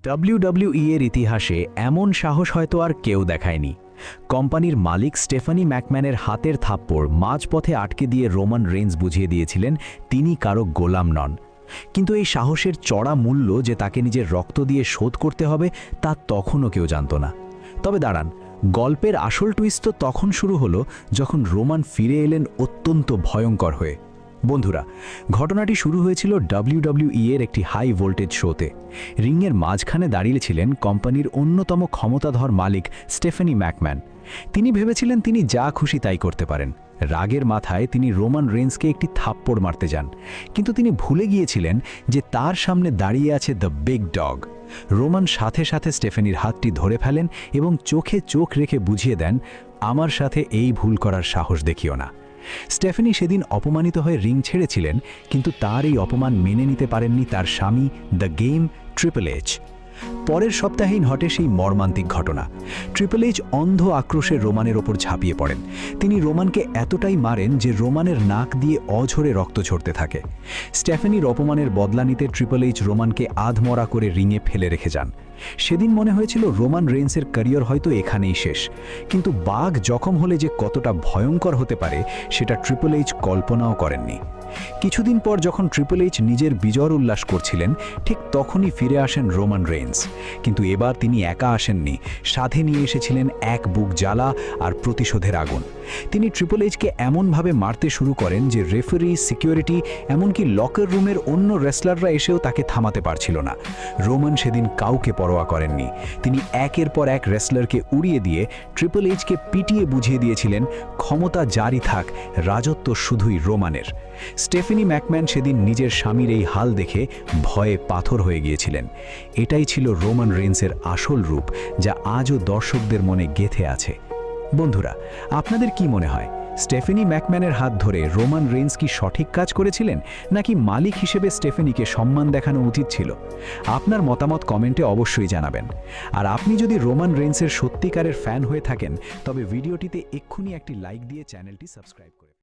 WWE এর ইতিহাসে এমন সাহস হয়তো আর কেউ দেখায়নি। কোম্পানির মালিক স্টেফানি ম্যাকম্যানের হাতের থাপ্পড় মাঝপথে আটকে দিয়ে রোমান রেইন্স বুঝিয়ে দিয়েছিলেন তিনি কারো গোলাম নন। কিন্তু এই সাহসের চড়া মূল্য যে তাকে নিজের রক্ত দিয়ে শোধ করতে হবে তা তখনও কেউ জানত না। তবে দাঁড়ান, গল্পের আসল টুইস্ট তো তখন শুরু হলো যখন রোমান ফিরে এলেন অত্যন্ত ভয়ঙ্কর হয়ে। বন্ধুরা, ঘটনাটি শুরু হয়েছিল WWE এর একটি হাই ভোল্টেজ শোতে। রিংয়ের মাঝখানে দাঁড়িয়েছিলেন কোম্পানির অন্যতম ক্ষমতাধর মালিক স্টেফানি ম্যাকম্যান। তিনি ভেবেছিলেন তিনি যা খুশি তাই করতে পারেন। রাগের মাথায় তিনি রোমান রেইন্সকে একটি থাপ্পড় মারতে যান, কিন্তু তিনি ভুলে গিয়েছিলেন যে তার সামনে দাঁড়িয়ে আছে দ্য বিগ ডগ। রোমান সাথে সাথে স্টেফানির হাতটি ধরে ফেলেন এবং চোখে চোখ রেখে বুঝিয়ে দেন, আমার সাথে এই ভুল করার সাহস দেখিও না। স্টেফানি সেদিন অপমানিত হয়ে রিং ছেড়েছিলেন, কিন্তু তার এই অপমান মেনে নিতে পারেননি তার স্বামী দ্য গেম ট্রিপল এইচ। পরের সপ্তাহেই ঘটে সেই মর্মান্তিক ঘটনা। ট্রিপল এইচ অন্ধ আক্রোশে রোমানের ওপর ঝাঁপিয়ে পড়েন। তিনি রোমানকে এতটাই মারেন যে রোমানের নাক দিয়ে অঝরে রক্ত ঝরতে থাকে। স্টেফানির অপমানের বদলা নিতে ট্রিপল এইচ রোমানকে আধমরা করে রিংয়ে ফেলে রেখে যান। সেদিন মনে হয়েছিল রোমান রেইন্সের ক্যারিয়ার হয়তো এখানেই শেষ, কিন্তু বাঘ জখম হলে যে কতটা ভয়ঙ্কর হতে পারে সেটা ট্রিপল এইচ কল্পনাও করেননি। কিছুদিন পর যখন ট্রিপল এইচ নিজের বিজয় উল্লাস করছিলেন, ঠিক তখনই ফিরে আসেন রোমান রেইন্স। কিন্তু এবার তিনি একা আসেননি, সাথে নিয়ে এসেছিলেন এক বুক জ্বালা আর প্রতিশোধের আগুন। তিনি ট্রিপল এইচকে এমনভাবে মারতে শুরু করেন যে রেফারি, সিকিউরিটি, এমনকি লকার রুমের অন্য রেসলাররা এসেও তাকে থামাতে পারছিল না। রোমান সেদিন কাউকে পরোয়া করেননি। তিনি একের পর এক রেসলারকে উড়িয়ে দিয়ে ট্রিপল এইচকে পিটিয়ে বুঝিয়ে দিয়েছিলেন, ক্ষমতা জারি থাক, রাজত্ব শুধুই রোমানের। স্টেফানি ম্যাকম্যান সেদিন নিজের স্বামীর এই হাল দেখে ভয়ে পাথর হয়ে গিয়েছিলেন। এটাই ছিল রোমান রেইন্সের আসল রূপ, যা আজও দর্শকদের মনে গেঁথে আছে। বন্ধুরা, আপনাদের কি মনে হয়, স্টেফানি ম্যাকম্যানের হাত ধরে রোমান রেইন্স কি সঠিক কাজ করেছিলেন, নাকি মালিক হিসেবে স্টেফানিকে সম্মান দেখানো উচিত ছিল? আপনার মতামত কমেন্টে অবশ্যই জানাবেন। আর আপনি যদি রোমান রেইন্সের সত্যিকারের ফ্যান হয়ে থাকেন, তবে ভিডিওটিতে এক্ষুনি একটি লাইক দিয়ে চ্যানেলটি সাবস্ক্রাইব করে